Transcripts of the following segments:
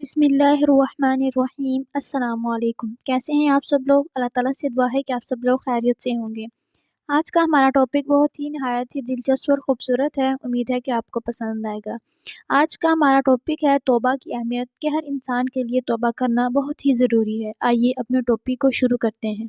بسم اللہ الرحمن الرحیم۔ السلام علیکم۔ کیسے ہیں آپ سب لوگ؟ اللہ تعالیٰ سے دعا ہے کہ آپ سب لوگ خیریت سے ہوں گے۔ آج کا ہمارا ٹاپک بہت ہی نہایت ہی دلچسپ اور خوبصورت ہے۔ امید ہے کہ آپ کو پسند آئے گا۔ آج کا ہمارا ٹاپک ہے توبہ کی اہمیت، کہ ہر انسان کے لیے توبہ کرنا بہت ہی ضروری ہے۔ آئیے اپنے ٹاپک کو شروع کرتے ہیں۔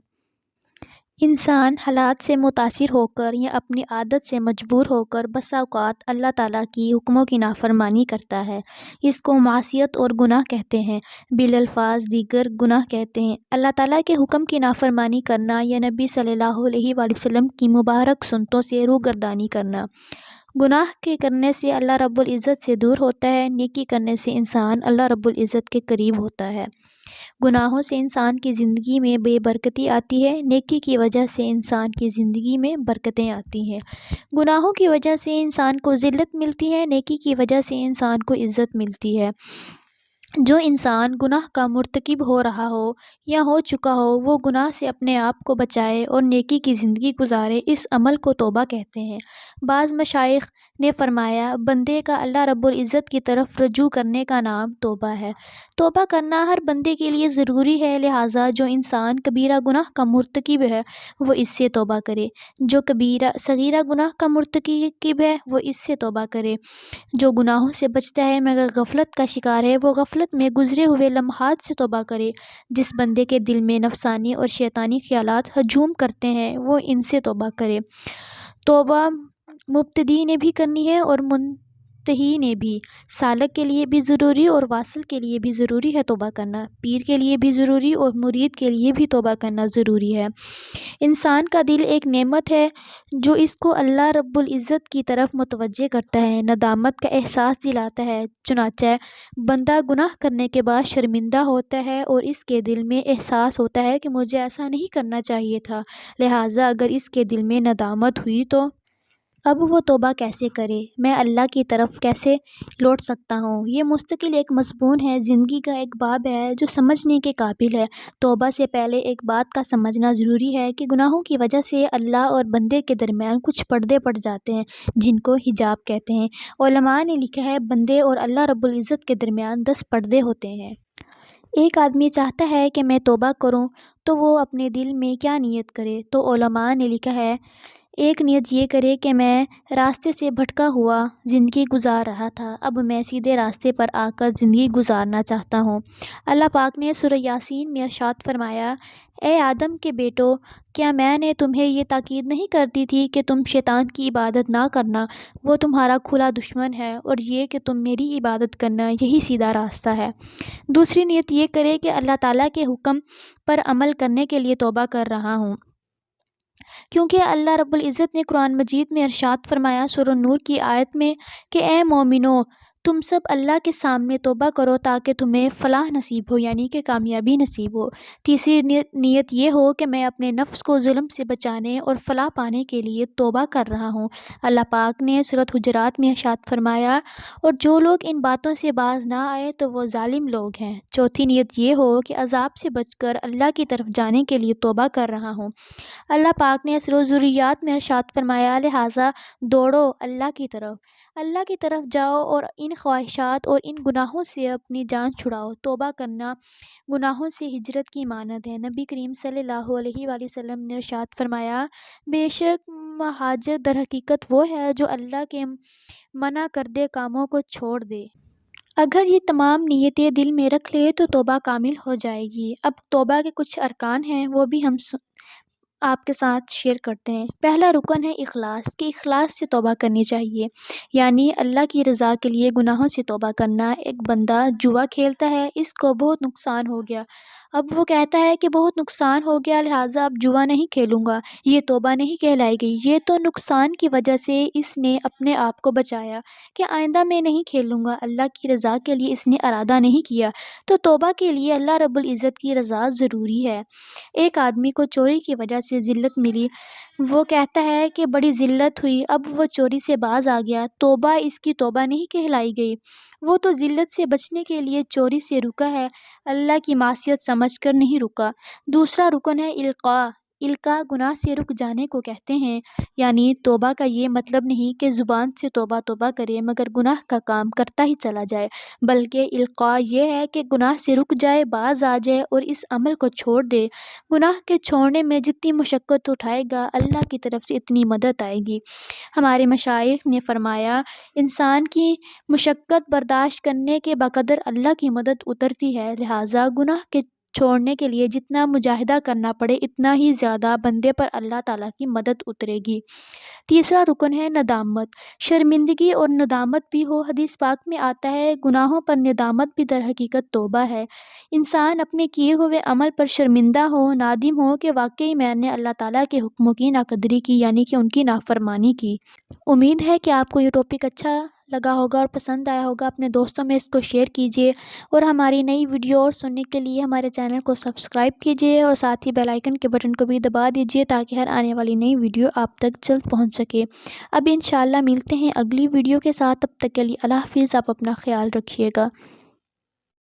انسان حالات سے متاثر ہو کر یا اپنی عادت سے مجبور ہو کر بسا اوقات اللہ تعالیٰ کی حکموں کی نافرمانی کرتا ہے۔ اس کو معصیت اور گناہ کہتے ہیں، بالالفاظ دیگر گناہ کہتے ہیں۔ اللہ تعالیٰ کے حکم کی نافرمانی کرنا یا نبی صلی اللہ علیہ وآلہ وسلم کی مبارک سنتوں سے روگردانی کرنا۔ گناہ کے کرنے سے اللہ رب العزت سے دور ہوتا ہے، نیکی کرنے سے انسان اللہ رب العزت کے قریب ہوتا ہے۔ گناہوں سے انسان کی زندگی میں بے برکتی آتی ہے، نیکی کی وجہ سے انسان کی زندگی میں برکتیں آتی ہیں۔ گناہوں کی وجہ سے انسان کو ذلت ملتی ہے، نیکی کی وجہ سے انسان کو عزت ملتی ہے۔ جو انسان گناہ کا مرتکب ہو رہا ہو یا ہو چکا ہو، وہ گناہ سے اپنے آپ کو بچائے اور نیکی کی زندگی گزارے، اس عمل کو توبہ کہتے ہیں۔ بعض مشائخ نے فرمایا، بندے کا اللہ رب العزت کی طرف رجوع کرنے کا نام توبہ ہے۔ توبہ کرنا ہر بندے کے لیے ضروری ہے، لہٰذا جو انسان کبیرہ گناہ کا مرتکب ہے وہ اس سے توبہ کرے، جو صغیرہ گناہ کا مرتکب ہے وہ اس سے توبہ کرے۔ جو گناہوں سے بچتا ہے مگر غفلت کا شکار ہے، وہ غفلت میں گزرے ہوئے لمحات سے توبہ کرے۔ جس بندے کے دل میں نفسانی اور شیطانی خیالات ہجوم کرتے ہیں وہ ان سے توبہ کرے۔ توبہ مبتدی نے بھی کرنی ہے اور منتہی نے بھی۔ سالک کے لیے بھی ضروری اور واصل کے لیے بھی ضروری ہے توبہ کرنا۔ پیر کے لیے بھی ضروری اور مرید کے لیے بھی توبہ کرنا ضروری ہے۔ انسان کا دل ایک نعمت ہے جو اس کو اللہ رب العزت کی طرف متوجہ کرتا ہے، ندامت کا احساس دلاتا ہے۔ چنانچہ بندہ گناہ کرنے کے بعد شرمندہ ہوتا ہے اور اس کے دل میں احساس ہوتا ہے کہ مجھے ایسا نہیں کرنا چاہیے تھا، لہٰذا اگر اس کے دل میں ندامت ہوئی تو اب وہ توبہ کیسے کرے، میں اللہ کی طرف کیسے لوٹ سکتا ہوں۔ یہ مستقل ایک مضمون ہے، زندگی کا ایک باب ہے جو سمجھنے کے قابل ہے۔ توبہ سے پہلے ایک بات کا سمجھنا ضروری ہے کہ گناہوں کی وجہ سے اللہ اور بندے کے درمیان کچھ پردے پڑ جاتے ہیں جن کو حجاب کہتے ہیں۔ علماء نے لکھا ہے، بندے اور اللہ رب العزت کے درمیان 10 پردے ہوتے ہیں۔ ایک آدمی چاہتا ہے کہ میں توبہ کروں تو وہ اپنے دل میں کیا نیت کرے؟ تو علماء نے لکھا ہے، ایک نیت یہ کرے کہ میں راستے سے بھٹکا ہوا زندگی گزار رہا تھا، اب میں سیدھے راستے پر آ کر زندگی گزارنا چاہتا ہوں۔ اللہ پاک نے سورہ یاسین میں ارشاد فرمایا، اے آدم کے بیٹو، کیا میں نے تمہیں یہ تاکید نہیں کر دی تھی کہ تم شیطان کی عبادت نہ کرنا، وہ تمہارا کھلا دشمن ہے، اور یہ کہ تم میری عبادت کرنا، یہی سیدھا راستہ ہے۔ دوسری نیت یہ کرے کہ اللہ تعالیٰ کے حکم پر عمل کرنے کے لیے توبہ کر رہا ہوں، کیونکہ اللہ رب العزت نے قرآن مجید میں ارشاد فرمایا سورہ نور کی آیت میں کہ اے مومنو، تم سب اللہ کے سامنے توبہ کرو تاکہ تمہیں فلاح نصیب ہو، یعنی کہ کامیابی نصیب ہو۔ تیسری نیت یہ ہو کہ میں اپنے نفس کو ظلم سے بچانے اور فلاح پانے کے لیے توبہ کر رہا ہوں۔ اللہ پاک نے سورۃ حجرات میں ارشاد فرمایا، اور جو لوگ ان باتوں سے باز نہ آئے تو وہ ظالم لوگ ہیں۔ چوتھی نیت یہ ہو کہ عذاب سے بچ کر اللہ کی طرف جانے کے لیے توبہ کر رہا ہوں۔ اللہ پاک نے سورہ ذریات میں ارشاد فرمایا، لہٰذا دوڑو اللہ کی طرف جاؤ اور ان خواہشات اور ان گناہوں سے اپنی جان چھڑاؤ۔ توبہ کرنا گناہوں سے ہجرت کی مانند ہے۔ نبی کریم صلی اللہ علیہ وآلہ وسلم نے ارشاد فرمایا، بے شک مہاجر در حقیقت وہ ہے جو اللہ کے منع کردہ کاموں کو چھوڑ دے۔ اگر یہ تمام نیتیں دل میں رکھ لے تو توبہ کامل ہو جائے گی۔ اب توبہ کے کچھ ارکان ہیں، وہ بھی ہم آپ کے ساتھ شیئر کرتے ہیں۔ پہلا رکن ہے اخلاص، کہ اخلاص سے توبہ کرنی چاہیے، یعنی اللہ کی رضا کے لیے گناہوں سے توبہ کرنا۔ ایک بندہ جوا کھیلتا ہے، اس کو بہت نقصان ہو گیا، اب وہ کہتا ہے کہ بہت نقصان ہو گیا لہٰذا اب جوا نہیں کھیلوں گا، یہ توبہ نہیں کہلائے گی۔ یہ تو نقصان کی وجہ سے اس نے اپنے آپ کو بچایا کہ آئندہ میں نہیں کھیلوں گا، اللہ کی رضا کے لیے اس نے ارادہ نہیں کیا۔ تو توبہ کے لیے اللہ رب العزت کی رضا ضروری ہے۔ ایک آدمی کو چوری کی وجہ سے ذلت ملی، وہ کہتا ہے کہ بڑی ذلت ہوئی، اب وہ چوری سے باز آ گیا، توبہ اس کی توبہ نہیں کہلائی گئی، وہ تو ذلت سے بچنے کے لیے چوری سے رکا ہے، اللہ کی معصیت سمجھ کر نہیں رکا۔ دوسرا رکن ہے القاء، القاء گناہ سے رک جانے کو کہتے ہیں، یعنی توبہ کا یہ مطلب نہیں کہ زبان سے توبہ توبہ کرے مگر گناہ کا کام کرتا ہی چلا جائے، بلکہ القاء یہ ہے کہ گناہ سے رک جائے، باز آ جائے اور اس عمل کو چھوڑ دے۔ گناہ کے چھوڑنے میں جتنی مشقت اٹھائے گا اللہ کی طرف سے اتنی مدد آئے گی۔ ہمارے مشائخ نے فرمایا، انسان کی مشقت برداشت کرنے کے بقدر اللہ کی مدد اترتی ہے، لہٰذا گناہ کے چھوڑنے کے لیے جتنا مجاہدہ کرنا پڑے اتنا ہی زیادہ بندے پر اللہ تعالیٰ کی مدد اترے گی۔ تیسرا رکن ہے ندامت، شرمندگی اور ندامت بھی ہو۔ حدیث پاک میں آتا ہے، گناہوں پر ندامت بھی در حقیقت توبہ ہے۔ انسان اپنے کیے ہوئے عمل پر شرمندہ ہو، نادم ہو کہ واقعی میں نے اللہ تعالیٰ کے حکموں کی ناقدری کی، یعنی کہ ان کی نافرمانی کی۔ امید ہے کہ آپ کو یہ ٹاپک اچھا لگا ہوگا اور پسند آیا ہوگا۔ اپنے دوستوں میں اس کو شیئر کیجیے اور ہماری نئی ویڈیو اور سننے کے لیے ہمارے چینل کو سبسکرائب کیجیے اور ساتھ ہی بیل آئیکن کے بٹن کو بھی دبا دیجیے تاکہ ہر آنے والی نئی ویڈیو آپ تک جلد پہنچ سکے۔ اب انشاءاللہ ملتے ہیں اگلی ویڈیو کے ساتھ، تب تک کے لیے اللہ حافظ، آپ اپنا خیال رکھیے گا۔